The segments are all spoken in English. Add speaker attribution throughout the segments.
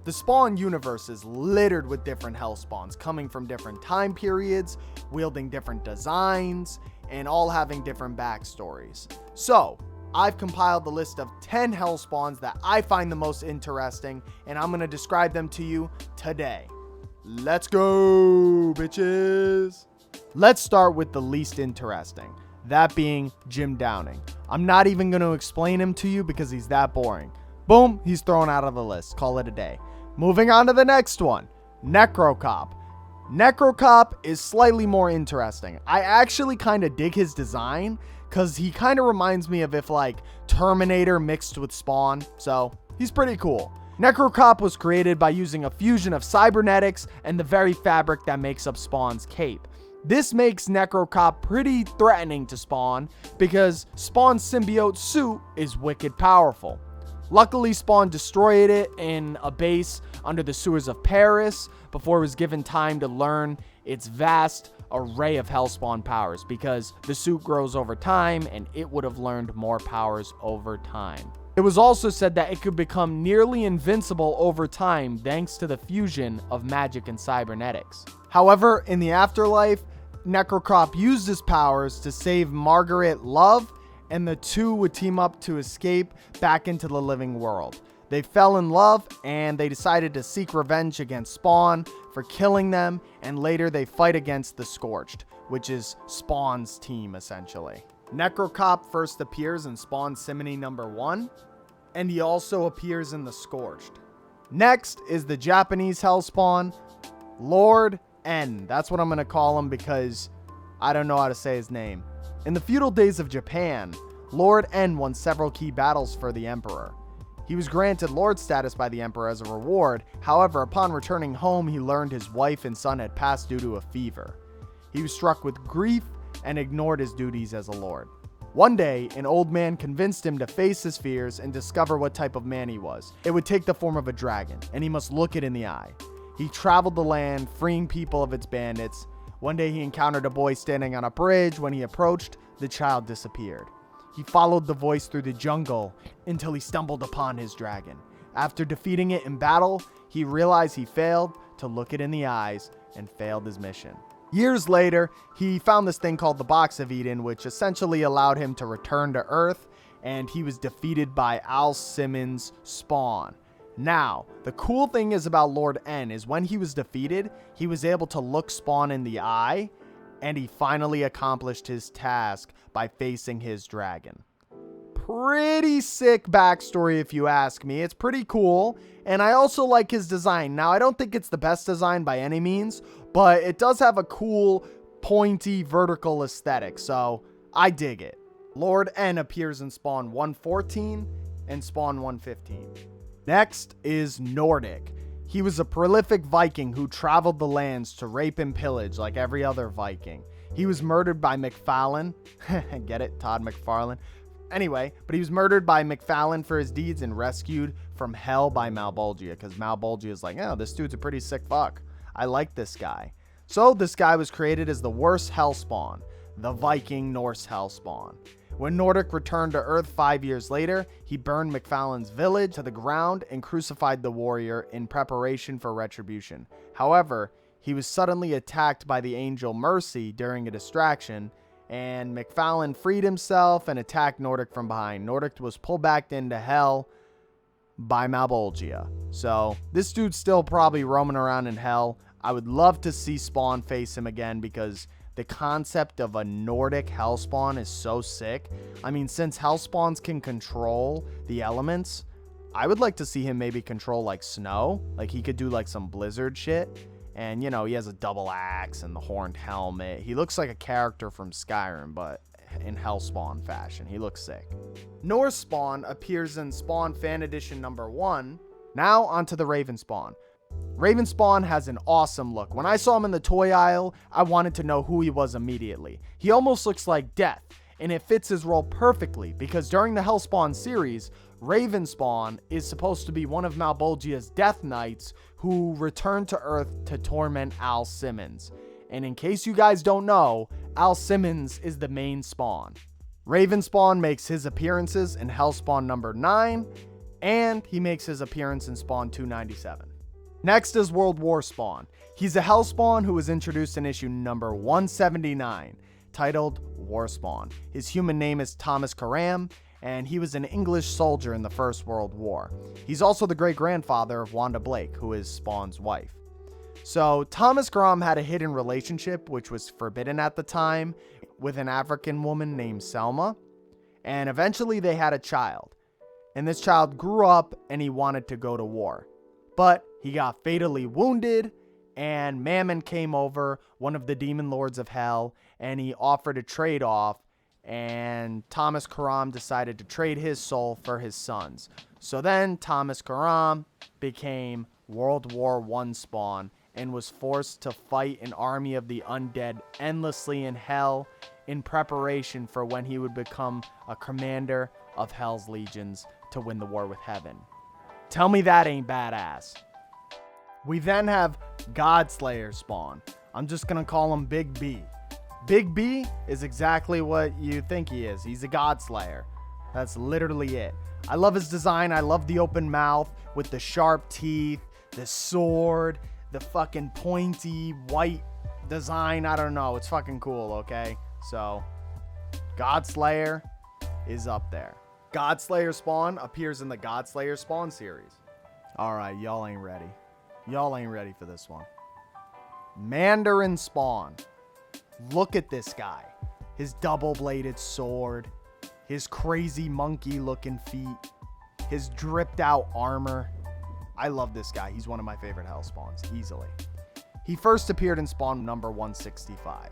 Speaker 1: The Spawn universe is littered with different HELLSPAWNs coming from different time periods, wielding different designs, and all having different backstories. So, I've compiled the list of 10 HELLSPAWNs that I find the most interesting, and I'm going to describe them to you today. Let's go, bitches! Let's start with the least interesting, that being Jim Downing. I'm not even going to explain him to you because he's that boring. Boom, he's thrown out of the list. Call it a day. Moving on to the next one, Necrocop. Necrocop is slightly more interesting. I actually kind of dig his design because he kind of reminds me of if like Terminator mixed with Spawn, so he's pretty cool. Necrocop was created by using a fusion of cybernetics and the very fabric that makes up Spawn's cape. This makes Necrocop pretty threatening to Spawn because Spawn's symbiote suit is wicked powerful. Luckily, Spawn destroyed it in a base under the sewers of Paris before it was given time to learn its vast array of HELLSPAWN powers, because the suit grows over time and it would have learned more powers over time. It was also said that it could become nearly invincible over time thanks to the fusion of magic and cybernetics. However, in the afterlife, Necrocop used his powers to save Margaret Love, and the two would team up to escape back into the living world. They fell in love and they decided to seek revenge against Spawn for killing them, and later they fight against the Scorched, which is Spawn's team essentially. Necrocop first appears in Spawn Simony number 1, and he also appears in the Scorched. Next is the Japanese HELLSPAWN, Lord N. That's what I'm going to call him because I don't know how to say his name. In the feudal days of Japan, Lord N won several key battles for the Emperor. He was granted Lord status by the Emperor as a reward. However, upon returning home, he learned his wife and son had passed due to a fever. He was struck with grief and ignored his duties as a lord. One day, an old man convinced him to face his fears and discover what type of man he was. It would take the form of a dragon, and he must look it in the eye. He traveled the land, freeing people of its bandits. One day he encountered a boy standing on a bridge. When he approached, the child disappeared. He followed the voice through the jungle until he stumbled upon his dragon. After defeating it in battle, he realized he failed to look it in the eyes and failed his mission. Years later, he found this thing called the Box of Eden, which essentially allowed him to return to Earth, and he was defeated by Al Simmons' Spawn. Now, the cool thing is about Lord N is when he was defeated, he was able to look Spawn in the eye, and he finally accomplished his task by facing his dragon. Pretty sick backstory if you ask me. It's pretty cool, and I also like his design. Now, I don't think it's the best design by any means, but it does have a cool, pointy, vertical aesthetic, so I dig it. Lord N appears in Spawn 114 and Spawn 115. Next is Nordic. He was a prolific Viking who traveled the lands to rape and pillage like every other Viking. He was murdered by McFarlane. Get it? Todd McFarlane. Anyway, but he was murdered by McFarlane for his deeds and rescued from hell by Malbolgia, because Malbolgia is like, oh, this dude's a pretty sick fuck. I like this guy. So this guy was created as the worst HELLSPAWN, the Viking Norse HELLSPAWN. When Nordic returned to Earth 5 years later, he burned McFarlane's village to the ground and crucified the warrior in preparation for retribution. However, he was suddenly attacked by the angel Mercy during a distraction, and McFarlane freed himself and attacked Nordic from behind. Nordic was pulled back into hell by Malbolgia. So this dude's still probably roaming around in hell. I would love to see Spawn face him again because the concept of a Nordic HELLSPAWN is so sick. I mean, since HELLSPAWNs can control the elements, I would like to see him maybe control like snow. Like he could do like some blizzard shit. And, you know, he has a double axe and the horned helmet. He looks like a character from Skyrim, but in HELLSPAWN fashion. He looks sick. Norse Spawn appears in Spawn Fan Edition number 1. Now onto the Raven Spawn. Raven Spawn has an awesome look. When I saw him in the toy aisle, I wanted to know who he was immediately. He almost looks like Death, and it fits his role perfectly because during the HELLSPAWN series, Raven Spawn is supposed to be one of Malbolgia's Death Knights who returned to Earth to torment Al Simmons. And in case you guys don't know, Al Simmons is the main Spawn. Raven Spawn makes his appearances in HELLSPAWN number 9 And he makes his appearance in Spawn 297. Next is World War Spawn. He's a HELLSPAWN who was introduced in issue number 179, titled War Spawn. His human name is Thomas Karam, and he was an English soldier in the First World War. He's also the great-grandfather of Wanda Blake, who is Spawn's wife. So Thomas Karam had a hidden relationship, which was forbidden at the time, with an African woman named Selma, and eventually they had a child. And this child grew up and he wanted to go to war. But he got fatally wounded, and Mammon came over, one of the demon lords of hell, and he offered a trade-off, and Thomas Karam decided to trade his soul for his son's. So then Thomas Karam became World War I Spawn and was forced to fight an army of the undead endlessly in hell in preparation for when he would become a commander of Hell's legions to win the war with heaven. Tell me that ain't badass. We then have Godslayer Spawn. I'm just gonna call him Big B. Big B is exactly what you think he is. He's a Godslayer. That's literally it. I love his design. I love the open mouth with the sharp teeth, the sword, the fucking pointy white design. I don't know. It's fucking cool, okay? So, Godslayer is up there. Godslayer Spawn appears in the Godslayer Spawn series. Alright, y'all ain't ready. Y'all ain't ready for this one. Mandarin Spawn. Look at this guy. His double-bladed sword. His crazy monkey-looking feet. His dripped-out armor. I love this guy. He's one of my favorite HELLSPAWNs, easily. He first appeared in Spawn number 165.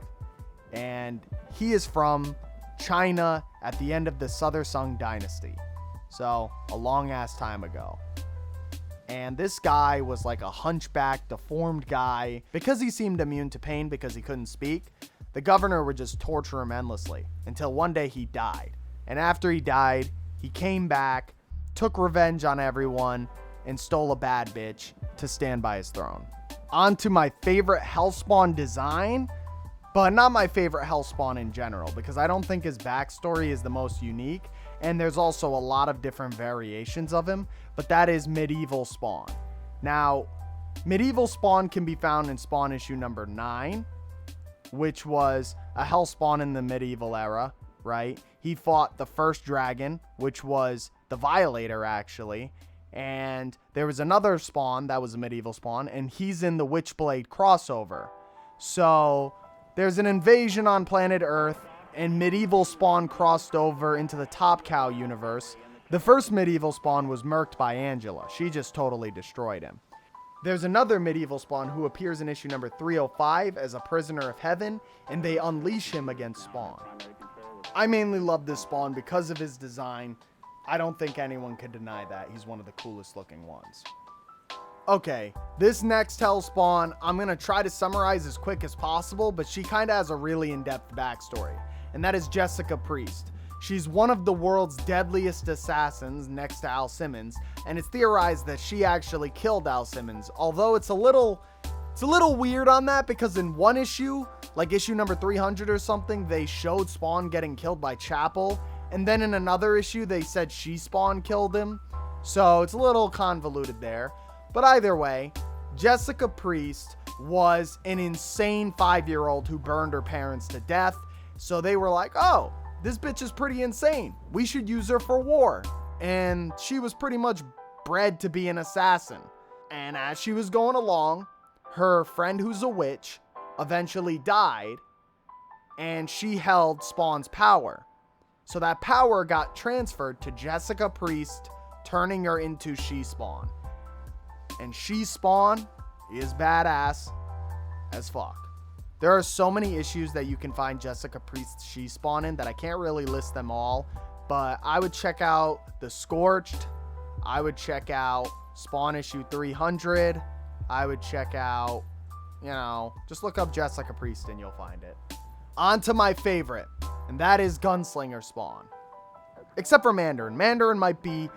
Speaker 1: And he is from China at the end of the Southern Sung Dynasty. So, a long-ass time ago. And this guy was like a hunchback, deformed guy. Because he seemed immune to pain because he couldn't speak, the governor would just torture him endlessly until one day he died. And after he died, he came back, took revenge on everyone, and stole a bad bitch to stand by his throne. On to my favorite HELLSPAWN design, but not my favorite HELLSPAWN in general, because I don't think his backstory is the most unique, and there's also a lot of different variations of him, but that is Medieval Spawn. Now, Medieval Spawn can be found in Spawn issue number 9, which was a HELLSPAWN in the medieval era, right? He fought the first dragon, which was the Violator, actually, and there was another Spawn that was a Medieval Spawn, and he's in the Witchblade crossover. So, there's an invasion on planet Earth, and Medieval Spawn crossed over into the Top Cow universe. The first Medieval Spawn was murked by Angela. She just totally destroyed him. There's another Medieval Spawn who appears in issue number 305 as a prisoner of heaven, and they unleash him against Spawn. I mainly love this Spawn because of his design. I don't think anyone could deny that. He's one of the coolest looking ones. Okay, this next HELLSPAWN, I'm going to try to summarize as quick as possible, but she kind of has a really in-depth backstory, and that is Jessica Priest. She's one of the world's deadliest assassins next to Al Simmons, and it's theorized that she actually killed Al Simmons, although it's a little weird on that, because in one issue, like issue number 300 or something, they showed Spawn getting killed by Chapel, and then in another issue, they said Spawn killed him, so it's a little convoluted there. But either way, Jessica Priest was an insane 5-year-old who burned her parents to death. So they were like, oh, this bitch is pretty insane. We should use her for war. And she was pretty much bred to be an assassin. And as she was going along, her friend who's a witch eventually died. And she held Spawn's power. So that power got transferred to Jessica Priest, turning her into Spawn. And Spawn is badass as fuck. There are so many issues that you can find Jessica Priest Spawn in that I can't really list them all, but I would check out The Scorched. I would check out Spawn issue 300. I would check out, just look up Jessica Priest and you'll find it. On to my favorite, and that is Gunslinger Spawn. Except for Mandarin. Mandarin might be...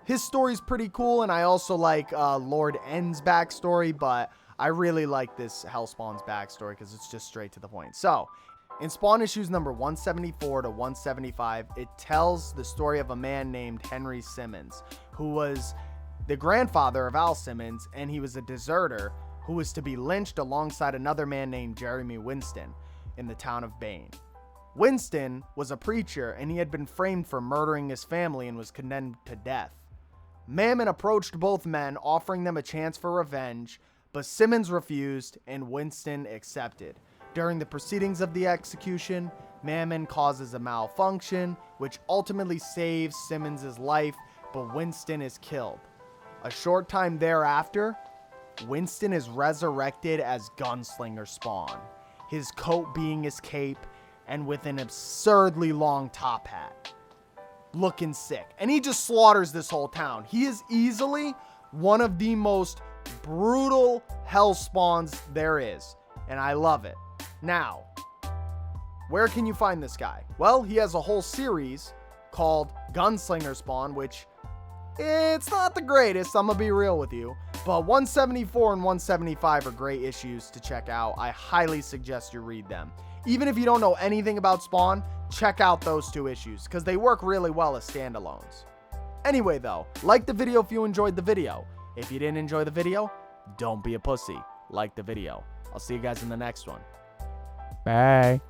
Speaker 1: His story's pretty cool, and I also like Lord N's backstory, but I really like this HELLSPAWN's backstory because it's just straight to the point. So, In Spawn issues number 174 to 175, it tells the story of a man named Henry Simmons, who was the grandfather of Al Simmons, and he was a deserter who was to be lynched alongside another man named Jeremy Winston in the town of Bane. Winston was a preacher, and he had been framed for murdering his family and was condemned to death. Mammon approached both men, offering them a chance for revenge, but Simmons refused and Winston accepted. During the proceedings of the execution, Mammon causes a malfunction, which ultimately saves Simmons' life, but Winston is killed. A short time thereafter, Winston is resurrected as Gunslinger Spawn, his coat being his cape, and with an absurdly long top hat. Looking sick. And he just slaughters this whole town. He is easily one of the most brutal HELLSPAWNs there is, and I love it. Now, where can you find this guy? Well, he has a whole series called Gunslinger Spawn, which it's not the greatest, I'm gonna be real with you, but 174 and 175 are great issues to check out. I highly suggest you read them. Even if you don't know anything about Spawn, check out those two issues because they work really well as standalones. Anyway though, like the video if you enjoyed the video. If you didn't enjoy the video, don't be a pussy. Like the video. I'll see you guys in the next one. Bye.